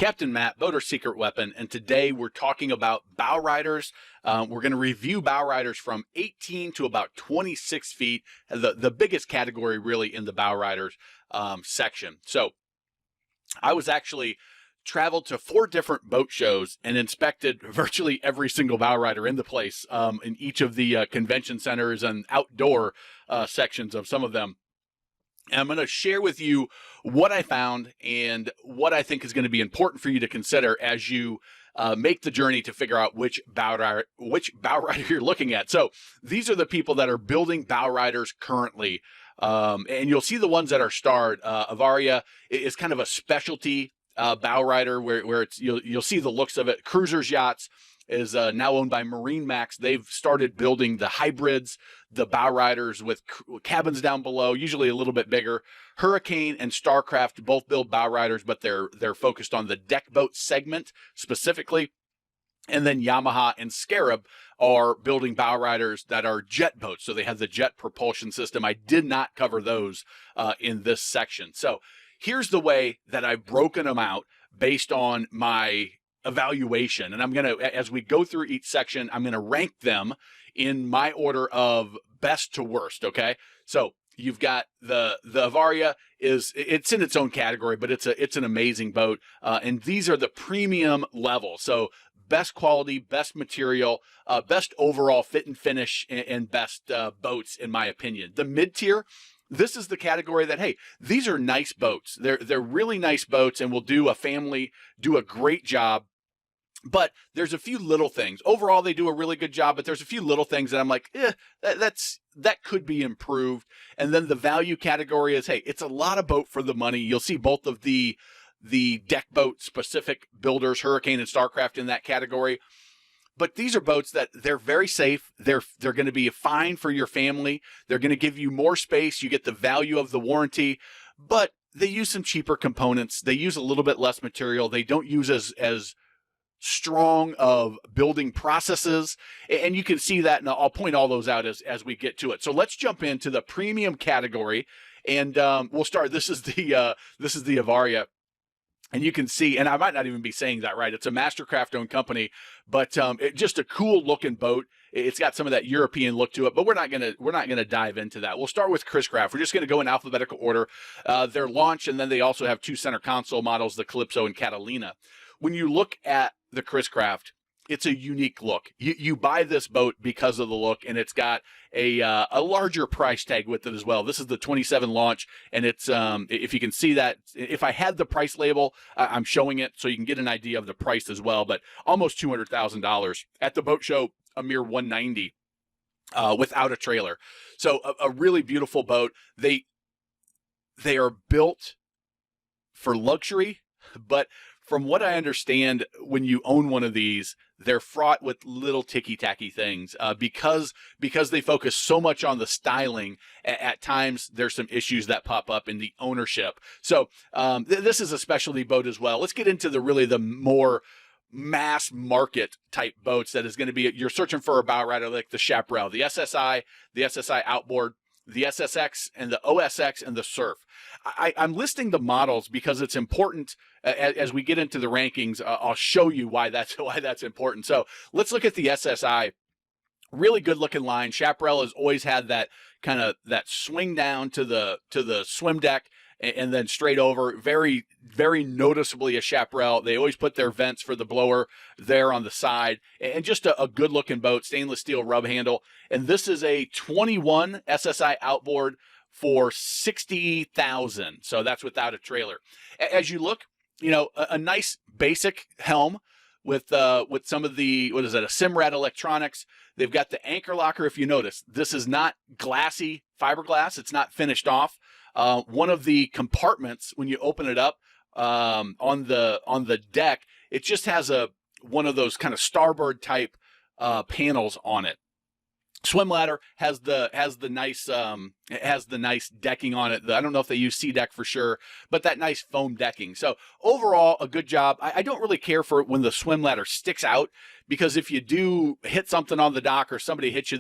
Captain Matt, Boater Secret Weapon, and today we're talking about bow riders. We're going to review bow riders from 18 to about 26 feet, the biggest category really in the bow riders section. So I was actually traveled to 4 different boat shows and inspected virtually every single bow rider in the place in each of the convention centers and outdoor sections of some of them. And I'm going to share with you what I found and what I think is going to be important for you to consider as you make the journey to figure out which bow rider you're looking at. So these are the people that are building bow riders currently. And you'll see the ones that are starred. Avaria is kind of a specialty bow rider where it's you'll see the looks of it. Cruisers Yachts is now owned by Marine Max. They've started building the hybrids, the bow riders with cabins down below, usually a little bit bigger. Hurricane and Starcraft both build bow riders, but they're focused on the deck boat segment specifically. And then Yamaha and Scarab are building bow riders that are jet boats. So they have the jet propulsion system. I did not cover those in this section. So here's the way that I've broken them out based on my evaluation. And I'm going to, as we go through each section, I'm going to rank them in my order of best to worst. Okay. So you've got the Avaria it's in its own category, but it's an amazing boat. And these are the premium level. So best quality, best material, best overall fit and finish, and best boats, in my opinion. The mid-tier, this is the category that, hey, these are nice boats. They're really nice boats and will do a great job. But there's a few little things. Overall, they do a really good job, but there's a few little things that I'm like, that could be improved. And then the value category is, hey, it's a lot of boat for the money. You'll see both of the deck boat specific builders, Hurricane and Starcraft, in that category. But these are boats that they're very safe. They're going to be fine for your family. They're going to give you more space. You get the value of the warranty, but they use some cheaper components. They use a little bit less material. They don't use as strong of building processes, and you can see that, and I'll point all those out as we get to it. So let's jump into the premium category, and we'll start. This is the Avaria. And you can see, and I might not even be saying that right. It's a Mastercraft owned company, but just a cool looking boat. It's got some of that European look to it, but we're not gonna dive into that. We'll start with Crestliner. We're just gonna go in alphabetical order. Their launch, and then they also have 2 center console models, the Calypso and Catalina. When you look at the Crestliner, it's a unique look. You buy this boat because of the look, and it's got a larger price tag with it as well. This is the 27 launch, and it's if you can see that, if I had the price label, I'm showing it so you can get an idea of the price as well. But almost $200,000 at the boat show, a mere $190 without a trailer. So a really beautiful boat. They are built for luxury, but from what I understand, when you own one of these, they're fraught with little ticky-tacky things because they focus so much on the styling. At times, there's some issues that pop up in the ownership. So this is a specialty boat as well. Let's get into the more mass market type boats that is going to be, you're searching for a bow rider like the Chaparral, the SSI Outboard, the SSX, and the OSX, and the Surf. I'm listing the models because it's important as we get into the rankings. I'll show you why that's important. So let's look at the SSI. Really good looking line. Chaparral has always had that kind of that swing down to the swim deck and then straight over. Very, very noticeably a Chaparral. They always put their vents for the blower there on the side, and just a good looking boat, stainless steel rub handle. And this is a 21 SSI outboard for $60,000. So that's without a trailer. As you look, a nice basic helm with some of the, what is it, a Simrad electronics. They've got the anchor locker. If you notice, this is not glassy fiberglass. It's not finished off. One of the compartments, when you open it up on the deck, it just has one of those kind of starboard type panels on it. Swim ladder has the nice decking on it. I don't know if they use sea deck for sure, but that nice foam decking. So overall, a good job. I don't really care for it when the swim ladder sticks out, because if you do hit something on the dock or somebody hits you,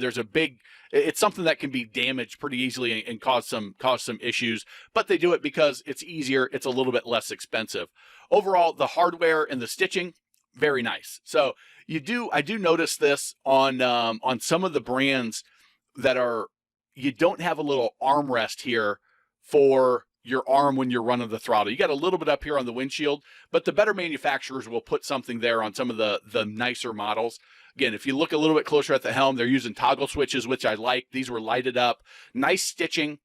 it's something that can be damaged pretty easily and cause some issues. But they do it because it's easier. It's a little bit less expensive. Overall, the hardware and the stitching, very nice. So I do notice this on some of the brands that you don't have a little armrest here for your arm when you're running the throttle. You got a little bit up here on the windshield, but the better manufacturers will put something there on some of the nicer models. Again, if you look a little bit closer at the helm, they're using toggle switches, which I like. These were lighted up. Nice stitching.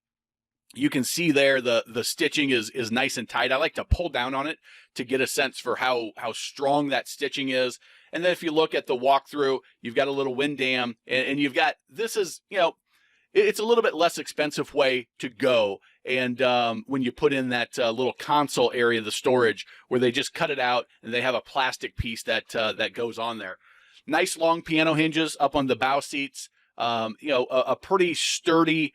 You can see there the stitching is nice and tight. I like to pull down on it to get a sense for how strong that stitching is. And then if you look at the walkthrough, you've got a little wind dam, and you've got, this is, it's a little bit less expensive way to go. And when you put in that little console area, the storage, where they just cut it out and they have a plastic piece that goes on there. Nice long piano hinges up on the bow seats. A pretty sturdy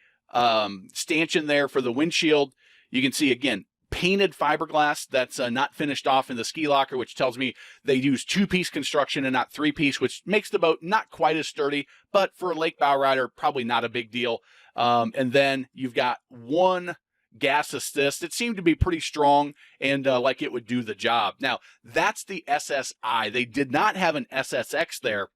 stanchion there for the windshield. You can see, again, painted fiberglass that's not finished off in the ski locker, which tells me they use 2-piece construction and not 3-piece, which makes the boat not quite as sturdy, but for a lake bow rider, probably not a big deal. And then you've got one gas assist. It seemed to be pretty strong and like it would do the job. Now, that's the SSI. They did not have an SSX there,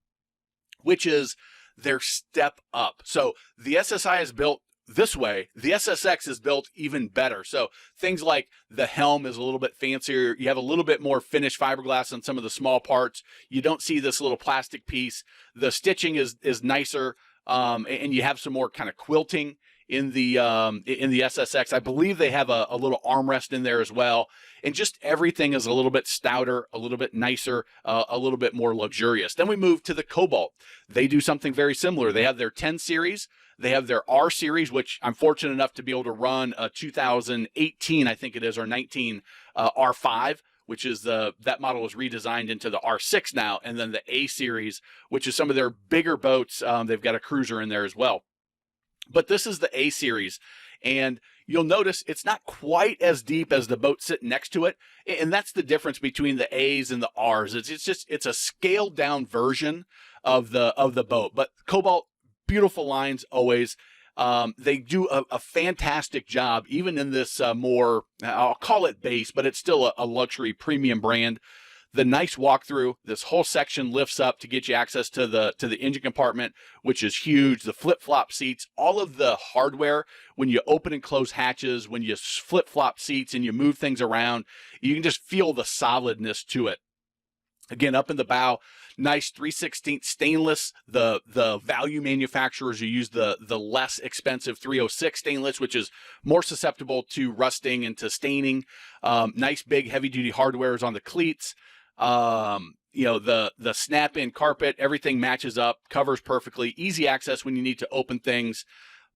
which is their step up. So the SSI is built this way. The SSX is built even better. So things like the helm is a little bit fancier. You have a little bit more finished fiberglass on some of the small parts. You don't see this little plastic piece. The stitching is nicer, and you have some more kind of quilting in the SSX. I believe they have a little armrest in there as well. And just everything is a little bit stouter, a little bit nicer, a little bit more luxurious. Then we move to the Cobalt. They do something very similar. They have their 10 series. They have their R series, which I'm fortunate enough to be able to run a 2018, I think it is, or 19 R5, which is that model was redesigned into the R6 now, and then the A series, which is some of their bigger boats. They've got a cruiser in there as well. But this is the A series, and you'll notice it's not quite as deep as the boat sitting next to it, and that's the difference between the A's and the R's. It's a scaled down version of the boat. But Cobalt, beautiful lines always. They do a fantastic job, even in this more, I'll call it base, but it's still a luxury premium brand. The nice walkthrough, this whole section lifts up to get you access to the engine compartment, which is huge. The flip-flop seats, all of the hardware, when you open and close hatches, when you flip-flop seats and you move things around, you can just feel the solidness to it. Again, up in the bow, nice 3/16 stainless. The value manufacturers, you use the less expensive 306 stainless, which is more susceptible to rusting and to staining. Nice big heavy duty hardware is on the cleats. The snap-in carpet, everything matches up, covers perfectly, easy access when you need to open things.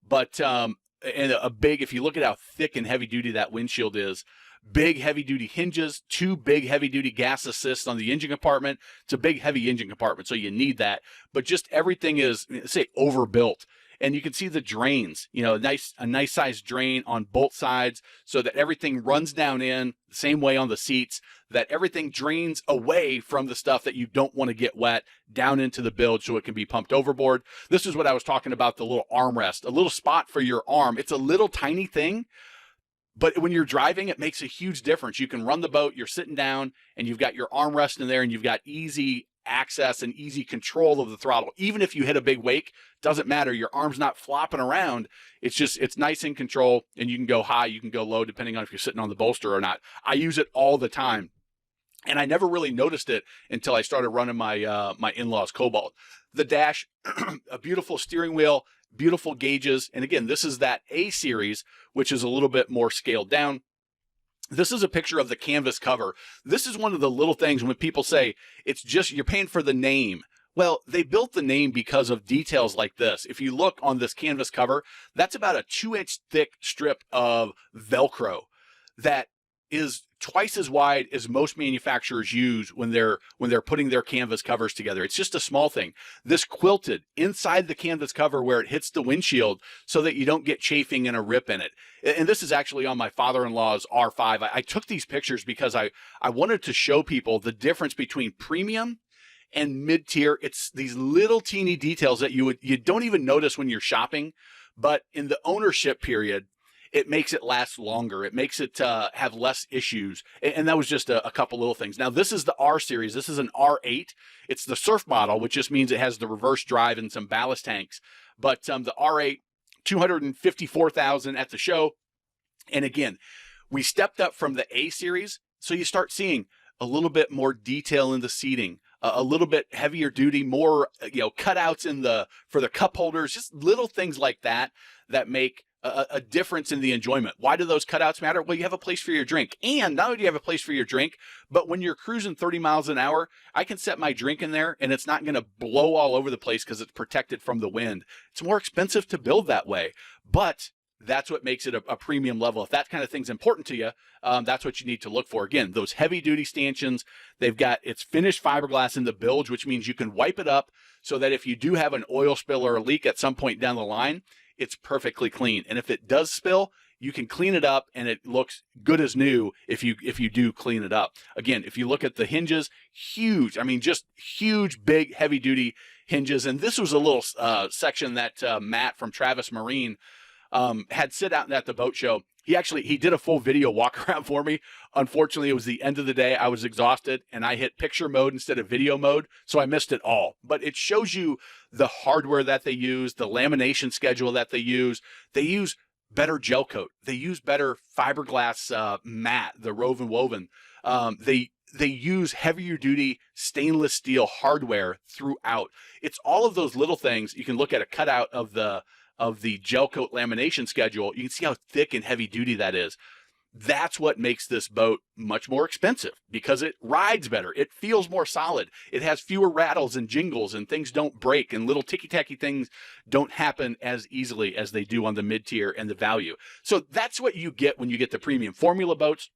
But and if you look at how thick and heavy duty that windshield is, big heavy duty hinges, 2 big heavy duty gas assists on the engine compartment. It's a big heavy engine compartment, so you need that. But just everything is, say, overbuilt. And you can see the drains, a nice size drain on both sides, so that everything runs down in the same way on the seats, that everything drains away from the stuff that you don't want to get wet down into the bilge so it can be pumped overboard. This is what I was talking about, the little armrest, a little spot for your arm. It's a little tiny thing, but when you're driving, it makes a huge difference. You can run the boat, you're sitting down, and you've got your armrest in there, and you've got easy access and easy control of the throttle. Even if you hit a big wake, doesn't matter. Your arm's not flopping around. It's nice in control, and you can go high, you can go low, depending on if you're sitting on the bolster or not. I use it all the time, and I never really noticed it until I started running my my in-laws Cobalt. The dash, a beautiful steering wheel, beautiful gauges, and again, this is that A series, which is a little bit more scaled down. This is a picture of the canvas cover. This is one of the little things when people say it's just you're paying for the name. Well, they built the name because of details like this. If you look on this canvas cover, that's about a 2-inch thick strip of Velcro that is twice as wide as most manufacturers use when they're putting their canvas covers together. It's just a small thing. This quilted inside the canvas cover where it hits the windshield so that you don't get chafing and a rip in it. And this is actually on my father-in-law's R5. I took these pictures because I wanted to show people the difference between premium and mid-tier. It's these little teeny details that you don't even notice when you're shopping, but in the ownership period, it makes it last longer. It makes it have less issues. And that was just a couple little things. Now, this is the R series. This is an R8. It's the surf model, which just means it has the reverse drive and some ballast tanks. But the R8, $254,000 at the show. And again, we stepped up from the A series. So you start seeing a little bit more detail in the seating, a little bit heavier duty, more cutouts for the cup holders, just little things like that make a difference in the enjoyment. Why do those cutouts matter? Well, you have a place for your drink. And not only do you have a place for your drink, but when you're cruising 30 miles an hour, I can set my drink in there and it's not going to blow all over the place because it's protected from the wind. It's more expensive to build that way, but that's what makes it a premium level. If that kind of thing's important to you, that's what you need to look for. Again, those heavy duty stanchions, it's finished fiberglass in the bilge, which means you can wipe it up so that if you do have an oil spill or a leak at some point down the line, it's perfectly clean. And if it does spill, you can clean it up and it looks good as new if you do clean it up. Again, if you look at the hinges, huge, I mean, just huge, big, heavy duty hinges. And this was a little section that Matt from Travis Marine had sit out at the boat show. He did a full video walk around for me. Unfortunately, it was the end of the day. I was exhausted and I hit picture mode instead of video mode. So I missed it all, but it shows you the hardware that they use, the lamination schedule that they use. They use better gel coat. They use better fiberglass mat, the woven. They use heavier duty stainless steel hardware throughout. It's all of those little things. You can look at a cutout of the gel coat lamination schedule. You can see how thick and heavy duty that is. That's what makes this boat much more expensive because it rides better. It feels more solid. It has fewer rattles and jingles and things don't break and little ticky-tacky things don't happen as easily as they do on the mid-tier and the value. So that's what you get when you get the premium formula boats.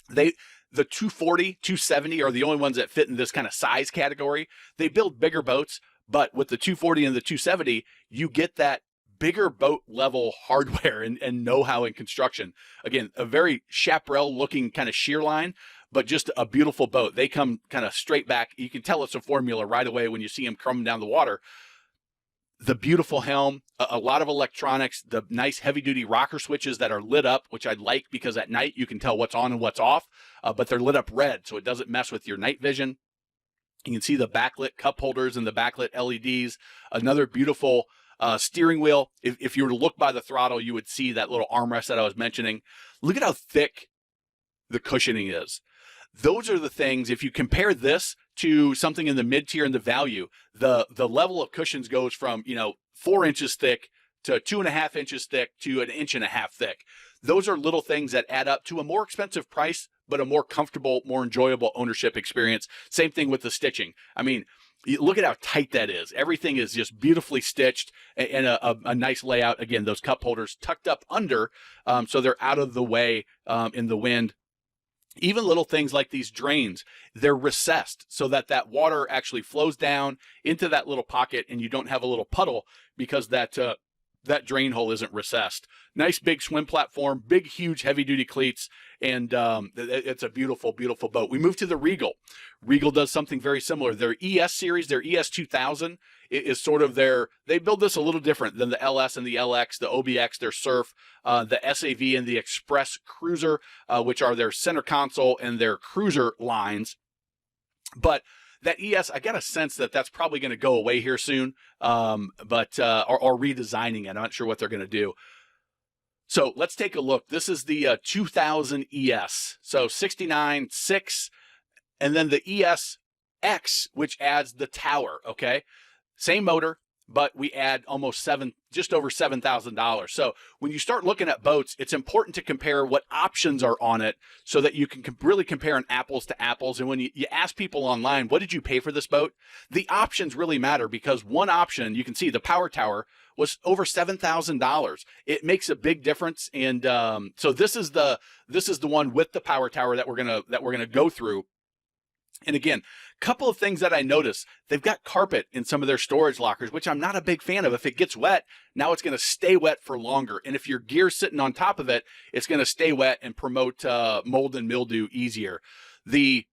The 240, 270 are the only ones that fit in this kind of size category. They build bigger boats, but with the 240 and the 270, you get that bigger boat level hardware and know-how in construction. Again, a very Chaparral looking kind of shear line, but just a beautiful boat. They come kind of straight back. You can tell it's a formula right away when you see them coming down the water. The beautiful helm, a lot of electronics, the nice heavy duty rocker switches that are lit up, which I like because at night you can tell what's on and what's off, but they're lit up red so it doesn't mess with your night vision. You can see the backlit cup holders and the backlit LEDs. Another beautiful steering wheel. If you were to look by the throttle, you would see that little armrest that I was mentioning. Look at how thick the cushioning is. Those are the things, if you compare this to something in the mid-tier and the value, the level of cushions goes from, 4 inches thick to 2.5 inches thick to 1.5 inches thick. Those are little things that add up to a more expensive price, but a more comfortable, more enjoyable ownership experience. Same thing with the stitching. I mean, look at how tight that is. Everything is just beautifully stitched and a nice layout. Again, those cup holders tucked up under, so they're out of the way in the wind. Even little things like these drains, they're recessed so that water actually flows down into that little pocket and you don't have a little puddle because that drain hole isn't recessed. Nice big swim platform, big, huge, heavy-duty cleats, and it's a beautiful, beautiful boat. We move to the Regal. Regal does something very similar. Their ES series, their ES 2000 is sort of they build this a little different than the LS and the LX, the OBX, their Surf, the SAV and the Xpress Cruiser, which are their center console and their cruiser lines. But that ES, I got a sense that that's probably going to go away here soon, or redesigning it. I'm not sure what they're going to do. So let's take a look. This is the 2000 ES. So 69.6, and then the ES X, which adds the tower, okay? Same motor, but we add almost just over $7,000. So when you start looking at boats, it's important to compare what options are on it so that you can really compare an apples to apples. And when you ask people online, what did you pay for this boat? The options really matter, because one option, you can see the power tower was over $7,000. It makes a big difference. And so this is the one with the power tower that we're gonna go through. And again, couple of things that I noticed: they've got carpet in some of their storage lockers, which I'm not a big fan of. If it gets wet, now it's going to stay wet for longer. And if your gear's sitting on top of it, it's going to stay wet and promote mold and mildew easier. The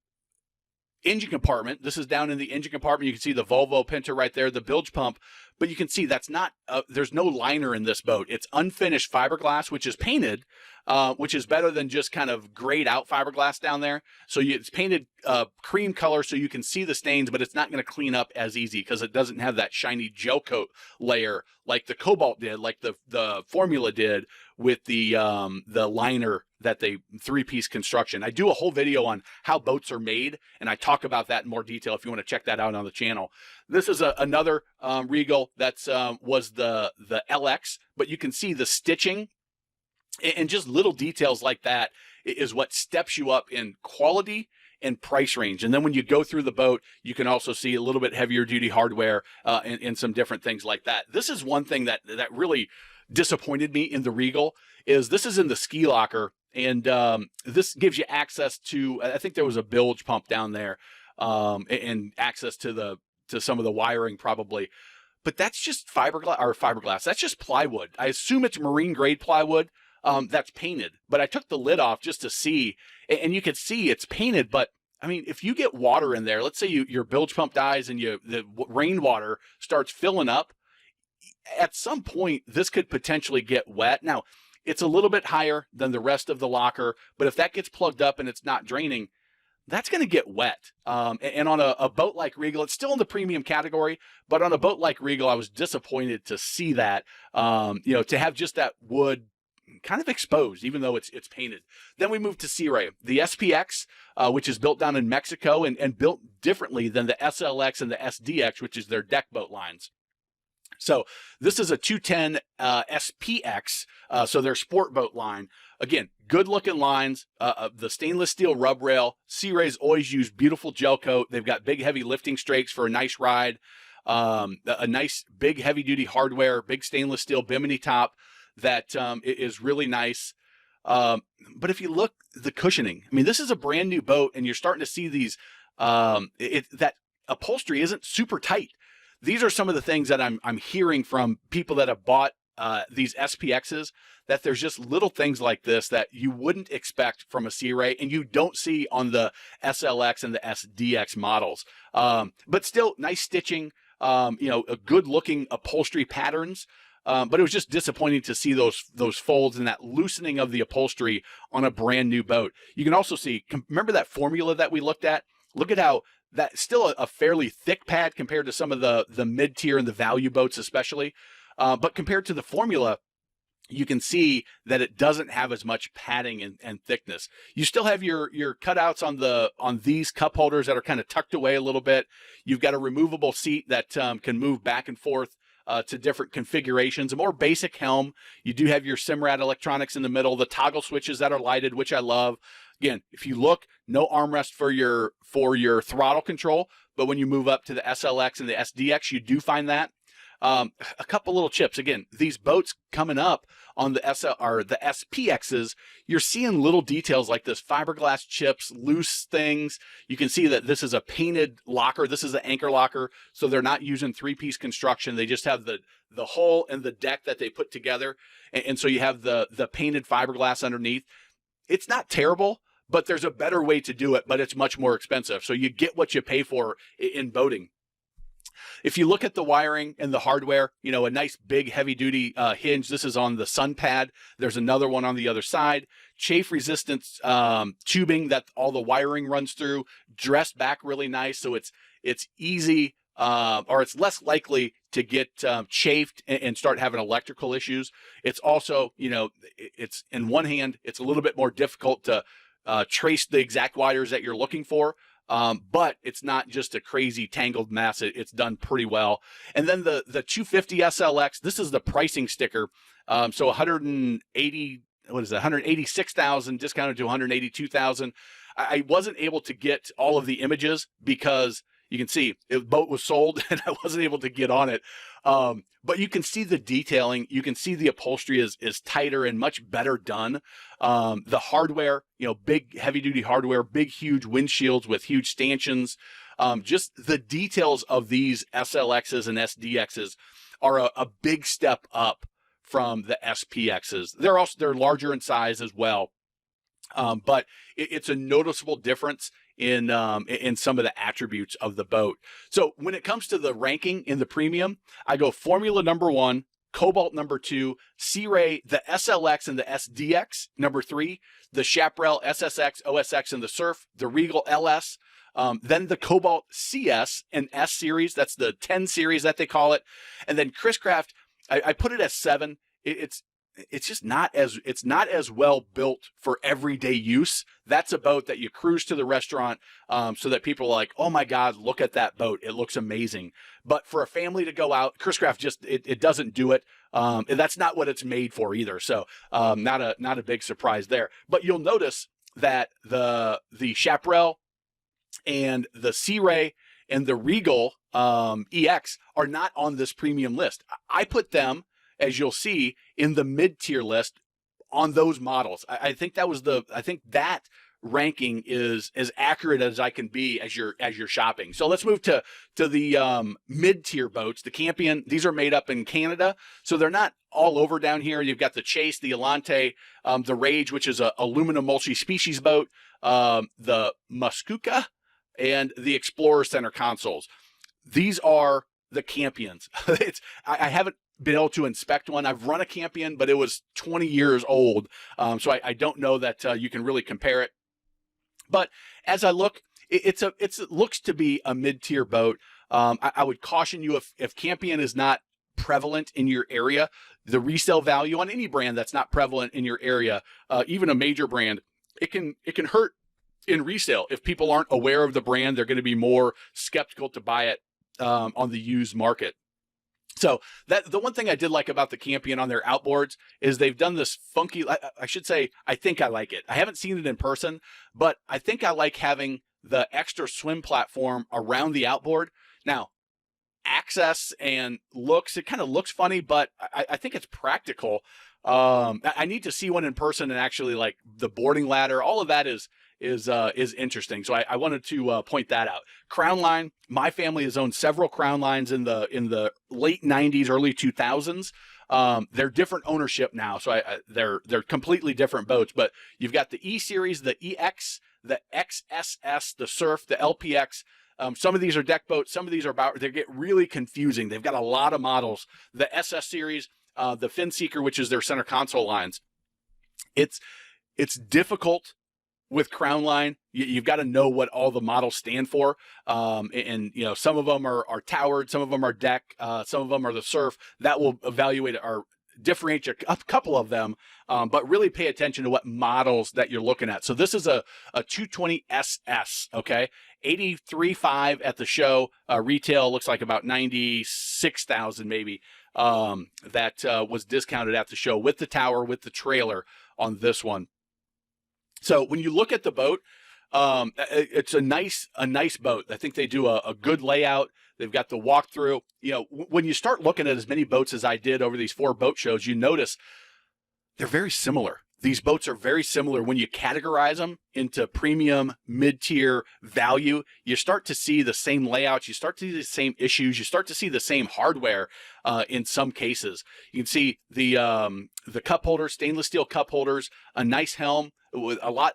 engine compartment, this is down in the engine compartment. You can see the Volvo Pinter right there, the bilge pump, but you can see that's not, there's no liner in this boat. It's unfinished fiberglass, which is painted, which is better than just kind of grayed out fiberglass down there. So it's painted cream color so you can see the stains, but it's not going to clean up as easy because it doesn't have that shiny gel coat layer like the Cobalt did, like the Formula did with the liner that they three-piece construction. I do a whole video on how boats are made, and I talk about that in more detail if you want to check that out on the channel. This is another Regal that's was the LX, but you can see the stitching and just little details like that is what steps you up in quality and price range. And then when you go through the boat, you can also see a little bit heavier duty hardware and some different things like that. This is one thing that really disappointed me in the Regal, is this is in the ski locker, and this gives you access to, I think there was a bilge pump down there, and access to some of the wiring probably. But that's just fiberglass. That's just plywood. I assume it's marine grade plywood. That's painted, but I took the lid off just to see, and you can see it's painted. But I mean, if you get water in there, let's say your bilge pump dies and the rainwater starts filling up, at some point this could potentially get wet. Now, it's a little bit higher than the rest of the locker, but if that gets plugged up and it's not draining, that's going to get wet. And on a boat like Regal, it's still in the premium category, but on a boat like Regal, I was disappointed to see that, to have just that wood kind of exposed, even though it's painted. Then we move to Sea Ray, the SPX, which is built down in Mexico and built differently than the SLX and the SDX, which is their deck boat lines. So this is a 210 SPX, so their sport boat line. Again, good looking lines, the stainless steel rub rail. Sea Ray's always use beautiful gel coat. They've got big heavy lifting strakes for a nice ride, a nice big heavy duty hardware, big stainless steel bimini top that is really nice. But if you look, the cushioning, I mean, this is a brand new boat, and you're starting to see these, that upholstery isn't super tight. These are some of the things that I'm hearing from people that have bought these SPXs, that there's just little things like this that you wouldn't expect from a Sea Ray, and you don't see on the SLX and the SDX models. But still, nice stitching, a good looking upholstery patterns. But it was just disappointing to see those folds and that loosening of the upholstery on a brand new boat. You can also see, remember that Formula that we looked at? Look at how that's still a fairly thick pad compared to some of the mid-tier and the value boats especially. But compared to the Formula, you can see that it doesn't have as much padding and thickness. You still have your cutouts on these cup holders that are kind of tucked away a little bit. You've got a removable seat that can move back and forth to different configurations. A more basic helm. You do have your Simrad electronics in the middle, the toggle switches that are lighted, which I love. Again, if you look, no armrest for your throttle control, but when you move up to the SLX and the SDX, you do find that. A couple little chips. Again, these boats coming up on the the SPXs, you're seeing little details like this, fiberglass chips, loose things. You can see that this is a painted locker. This is an anchor locker, so they're not using three-piece construction. They just have the hull and the deck that they put together, and so you have the painted fiberglass underneath. It's not terrible, but there's a better way to do it, but it's much more expensive. So you get what you pay for in boating. If you look at the wiring and the hardware, a nice big heavy duty hinge. This is on the sun pad. There's another one on the other side. Chafe resistance tubing that all the wiring runs through, dressed back really nice. So it's easy, or it's less likely to get chafed and start having electrical issues. It's also, it's in one hand, it's a little bit more difficult to trace the exact wires that you're looking for. but it's not just a crazy tangled mess. It's done pretty well. And then the 250 SLX, this is the pricing sticker. So 180, what is it, 186,000 discounted to 182,000. I wasn't able to get all of the images because you can see the boat was sold and I wasn't able to get on it. But you can see the detailing. You can see the upholstery is tighter and much better done. The hardware, big heavy duty hardware, big, huge windshields with huge stanchions. Just the details of these SLXs and SDXs are a big step up from the SPXs. They're larger in size as well. But it's a noticeable difference in some of the attributes of the boat. So when it comes to the ranking in the premium, I go Formula number 1, Cobalt number 2, Sea Ray, the SLX and the SDX number 3, the Chaparral SSX, OSX and the Surf, the Regal LS, then the Cobalt CS and S series. That's the 10 series that they call it. And then Chris-Craft, I put it as 7. It's just not as well built for everyday use. That's a boat that you cruise to the restaurant so that people are like, oh my God, look at that boat. It looks amazing. But for a family to go out, Chris-Craft just, it doesn't do it. And that's not what it's made for either. So not a big surprise there. But you'll notice that the Chaparral and the Sea Ray and the Regal EX are not on this premium list. I put them, as you'll see, in the mid-tier list on those models. I think that ranking is as accurate as I can be as you're shopping. So let's move to the mid-tier boats. The Campion, these are made up in Canada, so they're not all over down here. You've got the Chase, the Alante, the Rage, which is a aluminum multi-species boat, the Muskoka, and the Explorer center consoles. These are the Campions. I haven't been able to inspect one. I've run a Campion, but it was 20 years old. So I don't know that you can really compare it. But as I look, it looks to be a mid-tier boat. I would caution you if Campion is not prevalent in your area, the resale value on any brand that's not prevalent in your area, even a major brand, it can hurt in resale. If people aren't aware of the brand, they're going to be more skeptical to buy it on the used market. So the one thing I did like about the Campion on their outboards is they've done this funky, I should say, I think I like it. I haven't seen it in person, but I think I like having the extra swim platform around the outboard. Now, access and looks, it kind of looks funny, but I think it's practical. I need to see one in person and actually like the boarding ladder. All of that is interesting. So I wanted to point that out. Crownline, my family has owned several Crownlines in the late 90s, early 2000s. They're different ownership now, so they're completely different boats. But you've got the E series, the EX, the XSS, the Surf, the LPX. Some of these are deck boats, some of these are they get really confusing. They've got a lot of models. The SS series, the Fin Seeker, which is their center console lines. It's difficult with Crownline. You've got to know what all the models stand for. And some of them are towered, some of them are deck, some of them are the Surf. That will evaluate or differentiate a couple of them, but really pay attention to what models that you're looking at. So this is a 220 SS, okay? 83.5 at the show. Retail looks like about 96,000 maybe. That was discounted at the show with the tower, with the trailer on this one. So when you look at the boat, it's a nice boat. I think they do a good layout. They've got the walkthrough. When you start looking at as many boats as I did over these 4 boat shows, you notice they're very similar. These boats are very similar. When you categorize them into premium, mid-tier, value, you start to see the same layouts. You start to see the same issues. You start to see the same hardware in some cases. You can see the cup holders, stainless steel cup holders, a nice helm with a lot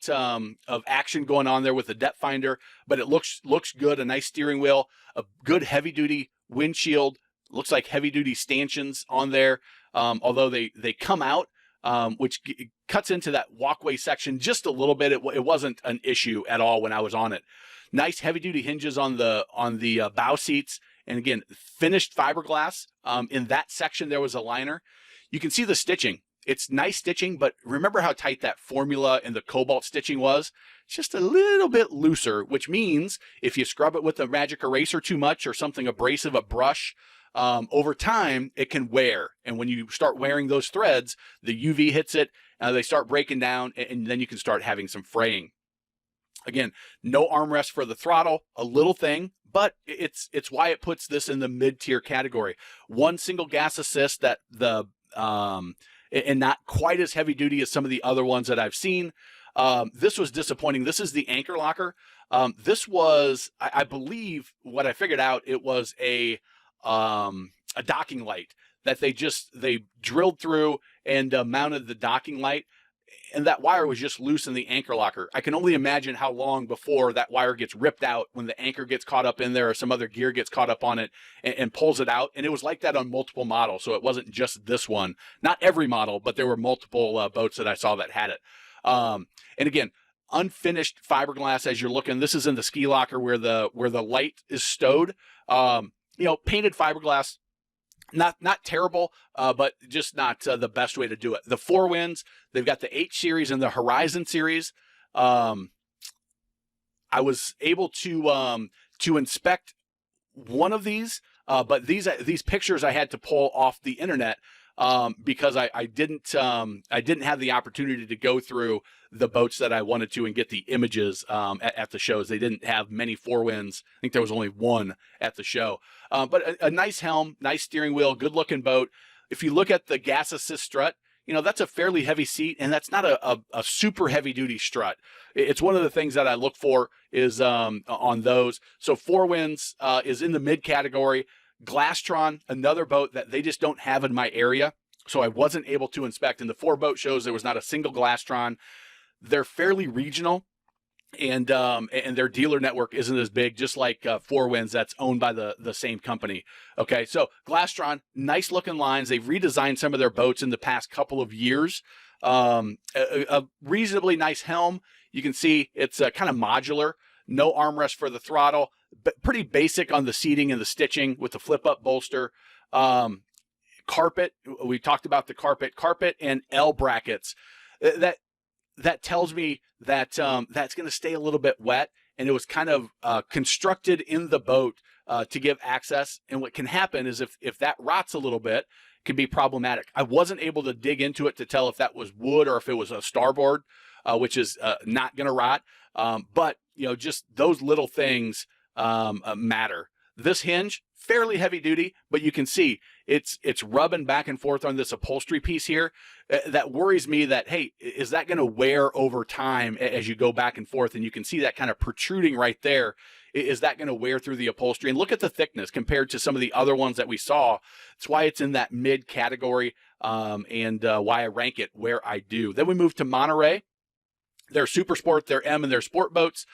of action going on there with the depth finder, but it looks good. A nice steering wheel, a good heavy duty windshield. Looks like heavy duty stanchions on there. Although they come out, which cuts into that walkway section just a little bit. It wasn't an issue at all when I was on it. Nice heavy duty hinges on the bow seats. And again, finished fiberglass. In that section, there was a liner. You can see the stitching. It's nice stitching, but remember how tight that formula and the Cobalt stitching was? It's just a little bit looser, which means if you scrub it with a magic eraser too much or something abrasive, a brush, over time, it can wear. And when you start wearing those threads, the UV hits it, they start breaking down, and then you can start having some fraying. Again, no armrest for the throttle, a little thing, but it's why it puts this in the mid-tier category. One single gas assist that and not quite as heavy duty as some of the other ones that I've seen. This was disappointing. This is the anchor locker. This was, I believe, what I figured out, it was a docking light that they drilled through and mounted the docking light, and that wire was just loose in the anchor locker. I can only imagine how long before that wire gets ripped out when the anchor gets caught up in there or some other gear gets caught up on it and pulls it out. And it was like that on multiple models, so it wasn't just this one. Not every model, but there were multiple boats that I saw that had it. And again, unfinished fiberglass as you're looking. This is in the ski locker where the light is stowed. Painted fiberglass. Not terrible, but just not the best way to do it. The Four Winds, they've got the H series and the Horizon series. I was able to inspect one of these, but these pictures I had to pull off the internet because I didn't have the opportunity to go through the boats that I wanted to and get the images at the shows. They didn't have many Four Winds. I think there was only one at the show. But a nice helm, nice steering wheel, good looking boat. If you look at the gas assist strut, that's a fairly heavy seat, and that's not a super heavy duty strut. It's one of the things that I look for is on those. So Four Winds is in the mid category. Glastron, another boat that they just don't have in my area, so I wasn't able to inspect. In the 4 boat shows, there was not a single Glastron. They're fairly regional, and their dealer network isn't as big, just like Four Winds that's owned by the same company. Okay, so Glastron, nice looking lines. They've redesigned some of their boats in the past couple of years. A reasonably nice helm. You can see it's kind of modular. No armrest for the throttle, but pretty basic on the seating and the stitching with the flip-up bolster. Carpet, we talked about the carpet and L brackets. That tells me that that's going to stay a little bit wet, and it was kind of constructed in the boat to give access. And what can happen is if that rots a little bit, it can be problematic. I wasn't able to dig into it to tell if that was wood or if it was a starboard, which is not going to rot. But just those little things matter. This hinge, fairly heavy duty, but you can see it's rubbing back and forth on this upholstery piece here. That worries me that, hey, is that going to wear over time as you go back and forth? And you can see that kind of protruding right there. Is that going to wear through the upholstery? And look at the thickness compared to some of the other ones that we saw. That's why it's in that mid category, and why I rank it where I do. Then we move to Monterey. Their Super Sport, their M, and their sport boats.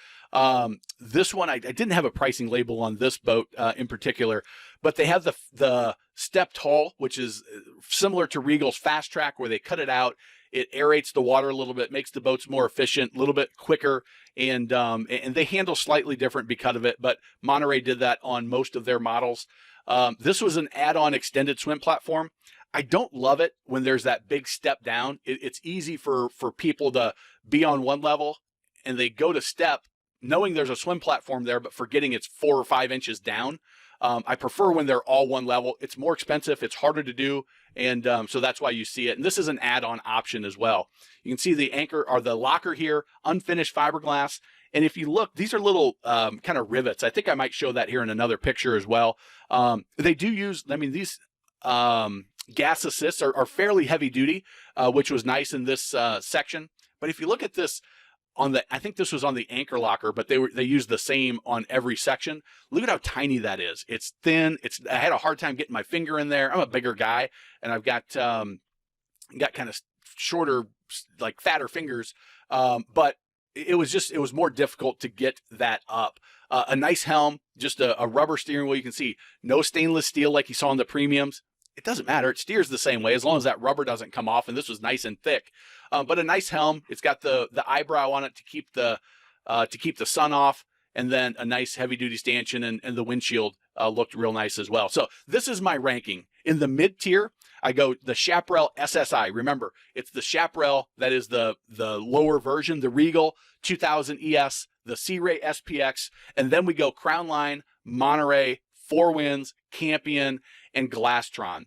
This one, I didn't have a pricing label on this boat in particular, but they have the stepped hull, which is similar to Regal's Fast Track, where they cut it out. It aerates the water a little bit, makes the boats more efficient, a little bit quicker, and they handle slightly different because of it, but Monterey did that on most of their models. This was an add-on extended swim platform. I don't love it when there's that big step down. It's easy for people to be on one level and they go to step knowing there's a swim platform there, but forgetting it's 4 or 5 inches down. I prefer when they're all one level. It's more expensive. It's harder to do. And so that's why you see it. And this is an add-on option as well. You can see the anchor or the locker here, unfinished fiberglass. And if you look, these are little kind of rivets. I think I might show that here in another picture as well. They do use, these gas assists are fairly heavy duty, which was nice in this section. But if you look at this I think this was on the anchor locker, but they used the same on every section. Look at how tiny that is. It's thin. I had a hard time getting my finger in there. I'm a bigger guy, and I've got kind of shorter, like fatter fingers. But it was more difficult to get that up. A nice helm, just a rubber steering wheel. You can see no stainless steel like you saw in the premiums. It doesn't matter. It steers the same way as long as that rubber doesn't come off. And this was nice and thick. But a nice helm. It's got the eyebrow on it to keep the sun off, and then a nice heavy duty stanchion, and the windshield looked real nice as well. So this is my ranking in the mid tier. I go the Chaparral SSI. Remember, it's the Chaparral that is the lower version, the Regal 2000 ES, the Stingray SPX, and then we go Crownline, Monterey, Four Winds, Campion, and Glastron.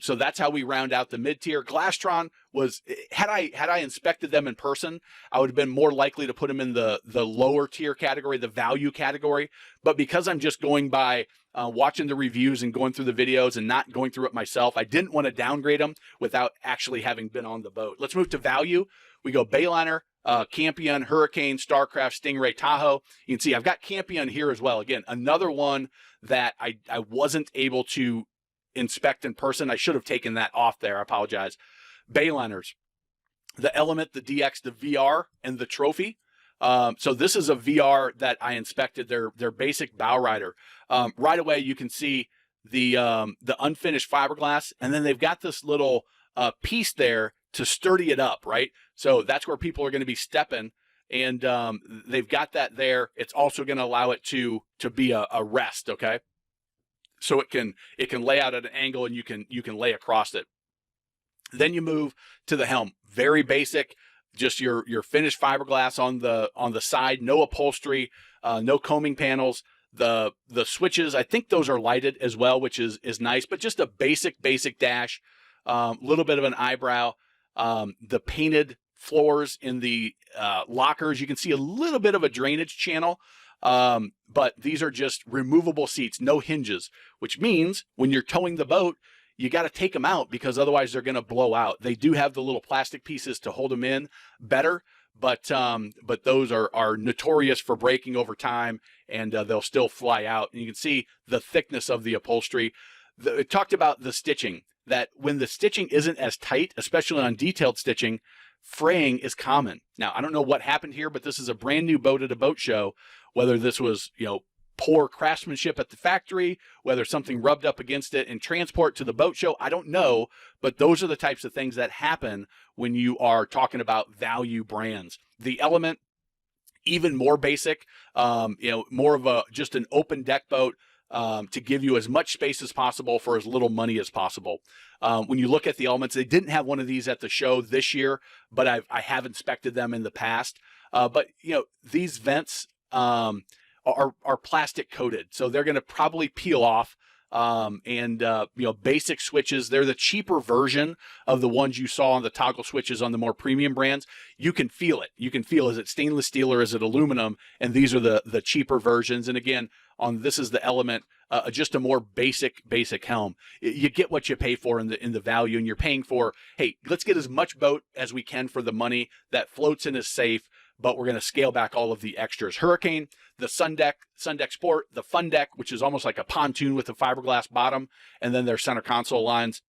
So that's how we round out the mid-tier. Glastron was, had I inspected them in person, I would have been more likely to put them in the lower tier category, the value category. But because I'm just going by watching the reviews and going through the videos and not going through it myself, I didn't want to downgrade them without actually having been on the boat. Let's move to value. We go Bayliner, Campion, Hurricane, Starcraft, Stingray, Tahoe. You can see I've got Campion here as well. Again, another one that I wasn't able to inspect in person. I should have taken that off there. I apologize. Bayliners, the Element, the DX, the VR, and the Trophy. So this is a VR that I inspected, their basic bow rider. Right away, you can see the unfinished fiberglass, and then they've got this little piece there to sturdy it up, right? So that's where people are going to be stepping, and they've got that there. It's also going to allow it to be a rest, okay? So it can lay out at an angle, and you can lay across it. Then you move to the helm. Very basic, just your finished fiberglass on the side, no upholstery, no combing panels. The switches, I think those are lighted as well, which is nice, but just a basic dash, little bit of an eyebrow. The painted floors in the lockers, you can see a little bit of a drainage channel. But these are just removable seats, no hinges, which means when you're towing the boat, you got to take them out because otherwise they're going to blow out. They do have the little plastic pieces to hold them in better, but those are notorious for breaking over time, and they'll still fly out. And you can see the thickness of the upholstery. It talked about the stitching, that when the stitching isn't as tight, especially on detailed stitching, fraying is common. Now, I don't know what happened here, but this is a brand new boat at a boat show. Whether this was, poor craftsmanship at the factory, whether something rubbed up against it in transport to the boat show, I don't know. But those are the types of things that happen when you are talking about value brands. The Element, even more basic, more of just an open deck boat to give you as much space as possible for as little money as possible. When you look at the Elements, they didn't have one of these at the show this year, but I have inspected them in the past. But these vents are plastic coated, so they're going to probably peel off. Basic switches, they're the cheaper version of the ones you saw on the toggle switches on the more premium brands. You can feel it. You can feel, is it stainless steel or is it aluminum? And these are the cheaper versions. And again, this is the Element, just a more basic helm. You get what you pay for in the value, and you're paying for, hey, let's get as much boat as we can for the money. That floats and is safe, but we're going to scale back all of the extras. Hurricane, the Sun Deck Sport, the Fun Deck, which is almost like a pontoon with a fiberglass bottom, and then their center console lines.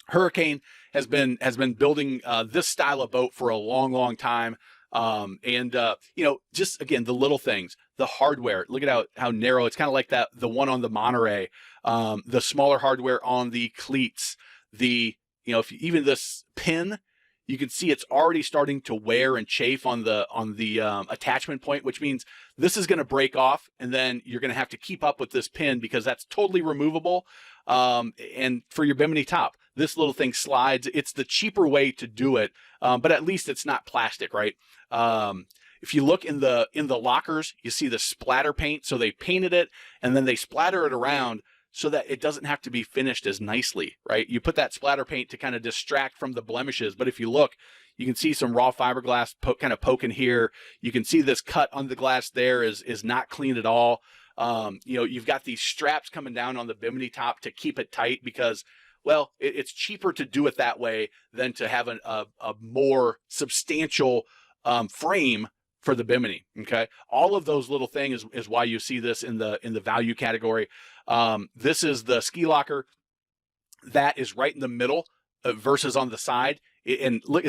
Hurricane has been building this style of boat for a long time. Just again, the little things, the hardware, look at how narrow, it's kind of like the one on the Monterey, the smaller hardware on the cleats, even this pin, you can see it's already starting to wear and chafe on the attachment point, which means this is going to break off, and then you're going to have to keep up with this pin because that's totally removable. And for your bimini top, this little thing slides. It's the cheaper way to do it, but at least it's not plastic, right? If you look in the lockers, you see the splatter paint. So they painted it and then they splatter it around so that it doesn't have to be finished as nicely, right? You put that splatter paint to kind of distract from the blemishes. But if you look, you can see some raw fiberglass kind of poking here. You can see this cut on the glass there is not clean at all. You've got these straps coming down on the bimini top to keep it tight because, well, it's cheaper to do it that way than to have a more substantial frame for the bimini. Okay, all of those little things is why you see this in the value category. This is the ski locker that is right in the middle versus on the side. And look,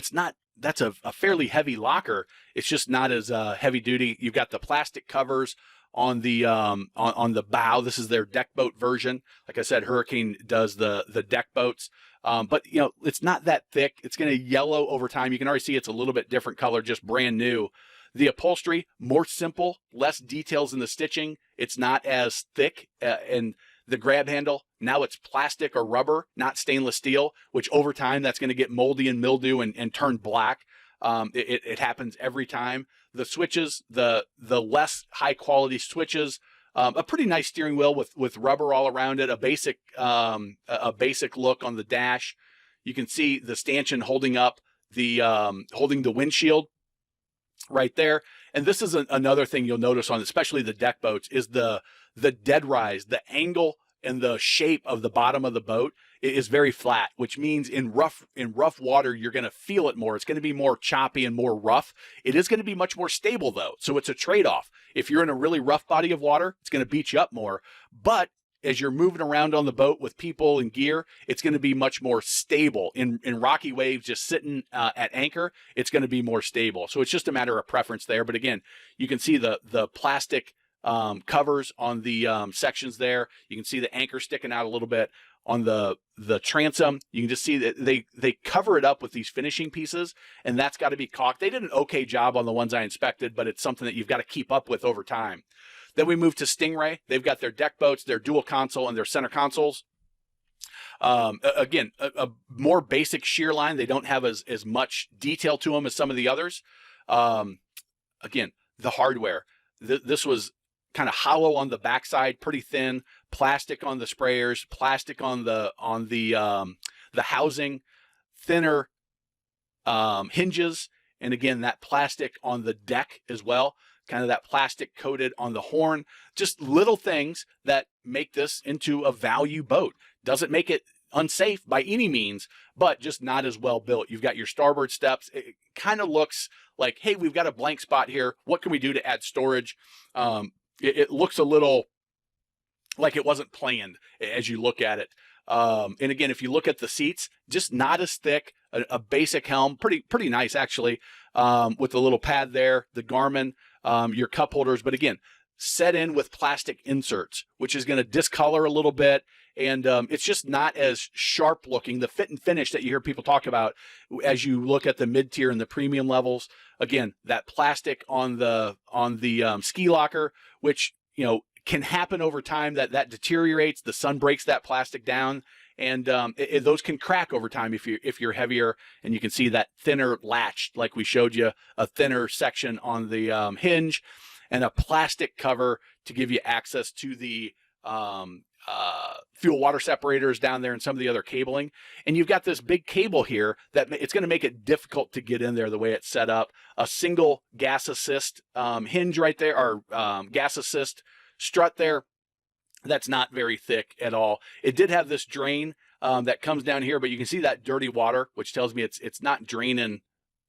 that's a fairly heavy locker. It's just not as heavy duty. You've got the plastic covers on the bow. This is their deck boat version. Like I said, Hurricane does the deck boats. But it's not that thick. It's going to yellow over time. You can already see it's a little bit different color, just brand new. The upholstery, more simple, less details in the stitching. It's not as thick, and The grab handle, now it's plastic or rubber, not stainless steel, which over time that's going to get moldy and mildew and turn black. It happens every time. The switches, the less high quality switches, a pretty nice steering wheel with rubber all around it, a basic look on the dash. You can see the stanchion holding up holding the windshield right there. And this is another thing you'll notice on especially the deck boats is the dead rise, the angle and the shape of the bottom of the boat is very flat, which means in rough water, you're going to feel it more. It's going to be more choppy and more rough. It is going to be much more stable though. So it's a trade-off. If you're in a really rough body of water, it's going to beat you up more. But as you're moving around on the boat with people and gear, it's going to be much more stable. In rocky waves, just sitting at anchor, it's going to be more stable. So it's just a matter of preference there. But again, you can see the plastic covers on the sections there. You can see the anchor sticking out a little bit on the transom. You can just see that they cover it up with these finishing pieces, and that's got to be caulked. They did an okay job on the ones I inspected, but it's something that you've got to keep up with over time. Then we move to Stingray. They've got their deck boats, their dual console, and their center consoles. Again, a more basic shear line. They don't have as much detail to them as some of the others. Again, the hardware. This was kind of hollow on the backside, pretty thin, plastic on the sprayers, plastic on the housing, thinner hinges, and again, that plastic on the deck as well. Kind of that plastic coated on the horn, just little things that make this into a value boat. Doesn't make it unsafe by any means, but just not as well built. You've got your starboard steps. It kind of looks like, hey, we've got a blank spot here. What can we do to add storage? It looks a little like it wasn't planned as you look at it. And again, if you look at the seats, just not as thick, a basic helm, pretty nice actually, with the little pad there, the Garmin, your cup holders, but again, set in with plastic inserts, which is going to discolor a little bit. And it's just not as sharp looking. The fit and finish that you hear people talk about as you look at the mid-tier and the premium levels. Again, that plastic on the ski locker, which, you know, can happen over time, that deteriorates. The sun breaks that plastic down, and those can crack over time if you're heavier. And you can see that thinner latch, like we showed you, a thinner section on the hinge, and a plastic cover to give you access to the fuel water separators down there and some of the other cabling. And you've got this big cable here that it's going to make it difficult to get in there the way it's set up. A single gas assist hinge right there, or gas assist strut there. That's not very thick at all. It did have this drain that comes down here, but you can see that dirty water, which tells me it's not draining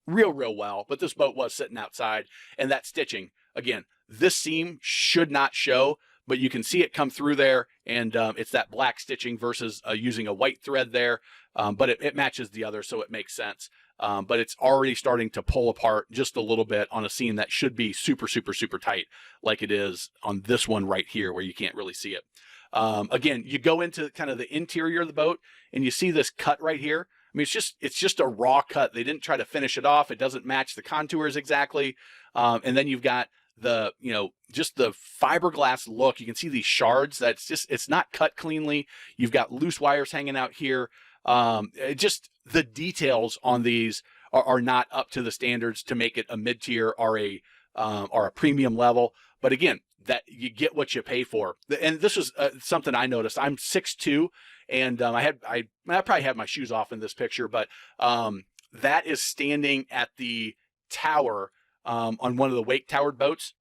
real well, but this boat was sitting outside. And that stitching, again, this seam should not show, but you can see it come through there, and it's that black stitching versus using a white thread there, but it matches the other, so it makes sense. But it's already starting to pull apart just a little bit on a seam that should be super tight, like it is on this one right here where you can't really see it. Again, you go into kind of the interior of the boat, and you see this cut right here. I mean, it's just a raw cut. They didn't try to finish it off. It doesn't match the contours exactly. And then you've got just the fiberglass look. You can see these shards. It's not cut cleanly. You've got loose wires hanging out here. Just the details on these are not up to the standards to make it a mid-tier or a premium level. But again, that you get what you pay for. And this was something I noticed. I'm 6'2", and I probably had my shoes off in this picture, but that is standing at the tower on one of the wake towered boats,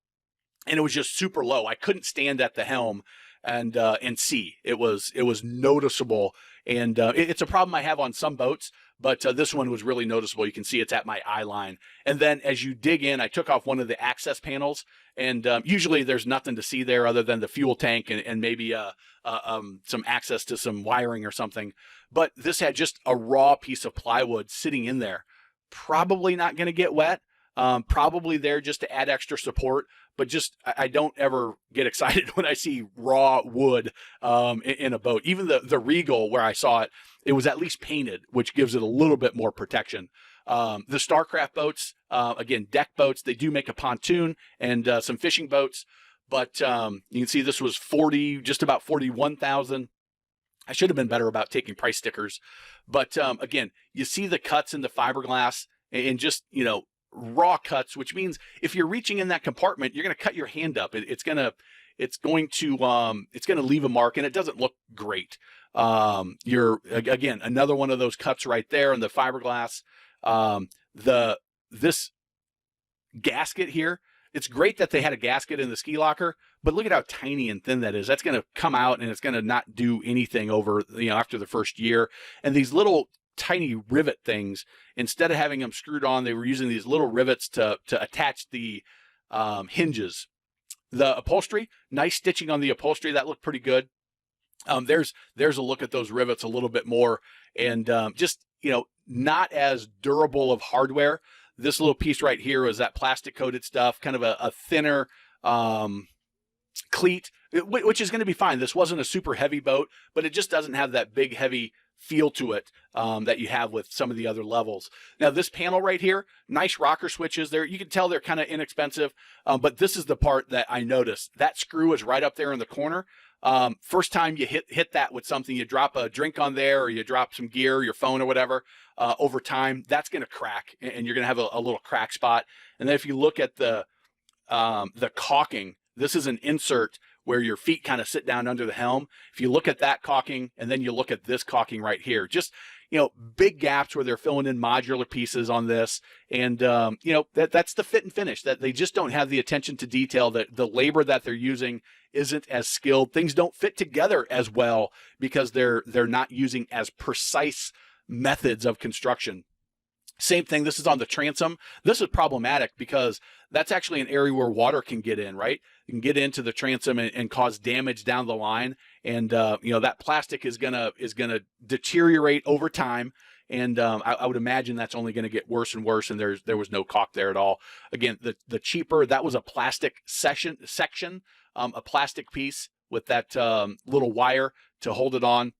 and it was just super low. I couldn't stand at the helm and see. It was noticeable, and it's a problem I have on some boats, but this one was really noticeable. You can see it's at my eye line. And then as you dig in, I took off one of the access panels, and usually there's nothing to see there other than the fuel tank and maybe some access to some wiring or something. But this had just a raw piece of plywood sitting in there. Probably not going to get wet. Probably there just to add extra support, but just I don't ever get excited when I see raw wood in a boat. Even the Regal, where I saw it, it was at least painted, which gives it a little bit more protection. The Starcraft boats, again, deck boats, they do make a pontoon and some fishing boats, but you can see this was 40, just about 41,000. I should have been better about taking price stickers, but again, you see the cuts in the fiberglass and just, raw cuts, which means if you're reaching in that compartment, you're going to cut your hand up. It's going to leave a mark, and it doesn't look great. You're again, another one of those cuts right there in the fiberglass. This gasket here, it's great that they had a gasket in the ski locker, but look at how tiny and thin that is. That's going to come out and it's going to not do anything over, after the first year. And these little tiny rivet things, instead of having them screwed on, they were using these little rivets to attach the hinges. The upholstery, nice stitching on the upholstery. That looked pretty good. There's a look at those rivets a little bit more, and just, not as durable of hardware. This little piece right here is that plastic coated stuff, kind of a thinner cleat, which is going to be fine. This wasn't a super heavy boat, but it just doesn't have that big, heavy feel to it that you have with some of the other levels. Now, this panel right here, nice rocker switches there. You can tell they're kind of inexpensive, but this is the part that I noticed. That screw is right up there in the corner. First time you hit that with something, you drop a drink on there, or you drop some gear, your phone or whatever, over time, that's going to crack, and you're going to have a little crack spot. And then if you look at the caulking, this is an insert where your feet kind of sit down under the helm. If you look at that caulking, and then you look at this caulking right here, just, big gaps where they're filling in modular pieces on this. And, that's the fit and finish, that they just don't have the attention to detail, that the labor that they're using isn't as skilled. Things don't fit together as well because they're not using as precise methods of construction. Same thing, this is on the transom. This is problematic because that's actually an area where water can get in, right? You can get into the transom and cause damage down the line. And, that plastic is gonna deteriorate over time. And I would imagine that's only going to get worse and worse. And there was no caulk there at all. Again, the cheaper, that was a plastic section, a plastic piece with that little wire to hold it on.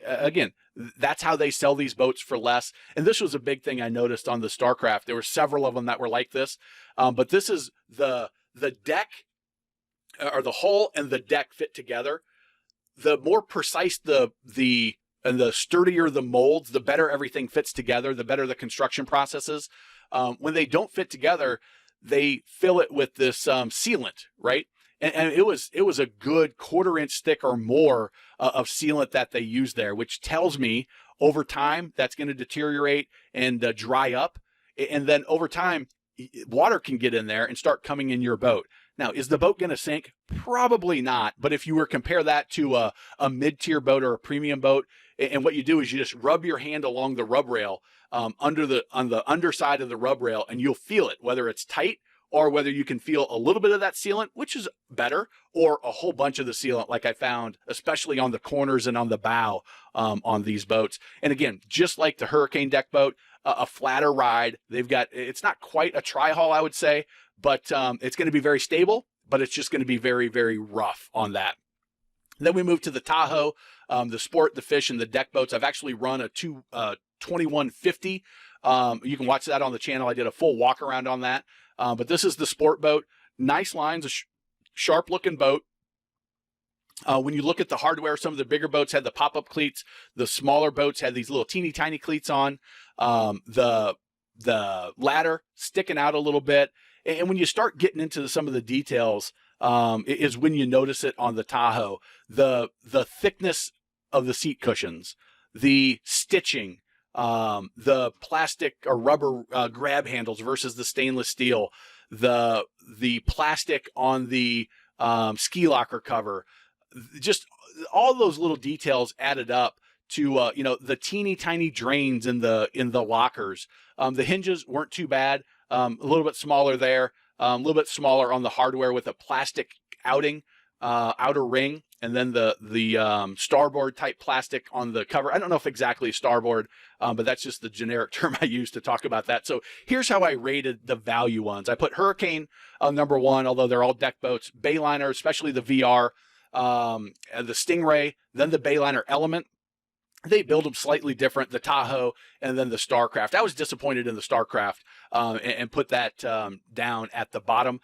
Again, that's how they sell these boats for less. And this was a big thing I noticed on the Starcraft. There were several of them that were like this. But this is the deck, or the hull and the deck fit together. The more precise and the sturdier the molds, the better everything fits together, the better the construction process is. When they don't fit together, they fill it with this sealant, right? And it was a good 1/4 inch thick or more of sealant that they used there, which tells me over time that's going to deteriorate and dry up. And then over time, water can get in there and start coming in your boat. Now, is the boat going to sink? Probably not. But if you were to compare that to a mid-tier boat or a premium boat, and what you do is you just rub your hand along the rub rail on the underside of the rub rail, and you'll feel it, whether it's tight or whether you can feel a little bit of that sealant, which is better, or a whole bunch of the sealant like I found, especially on the corners and on the bow on these boats. And again, just like the Hurricane deck boat, a flatter ride. It's not quite a tri-hull, I would say, but it's going to be very stable, but it's just going to be very, very rough on that. Then we move to the Tahoe, the Sport, the Fish, and the deck boats. I've actually run a 2150. You can watch that on the channel. I did a full walk around on that. But this is the Sport boat. Nice lines, a sharp looking boat. When you look at the hardware, some of the bigger boats had the pop-up cleats. The smaller boats had these little teeny tiny cleats on. The ladder sticking out a little bit. And when you start getting into some of the details, is when you notice it on the Tahoe. The thickness of the seat cushions, the stitching, the plastic or rubber grab handles versus the stainless steel, the plastic on the ski locker cover, just all those little details added up to the teeny tiny drains in the lockers. The hinges weren't too bad, a little bit smaller there, a little bit smaller on the hardware with a plastic outer ring. And then the starboard type plastic on the cover. I don't know if exactly starboard, but that's just the generic term I use to talk about that. So here's how I rated the value ones. I put Hurricane number 1, although they're all deck boats. Bayliner, especially the VR, and the Stingray, then the Bayliner Element, They build them slightly different, the Tahoe and then the Starcraft. I was disappointed in the Starcraft and put that down at the bottom.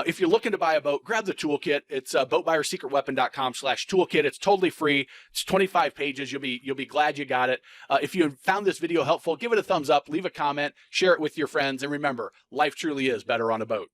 If you're looking to buy a boat, grab the toolkit. It's boatbuyerSecretWeapon.com/toolkit. It's totally free. It's 25 pages. You'll be glad you got it. If you found this video helpful, give it a thumbs up, leave a comment, share it with your friends, and remember, life truly is better on a boat.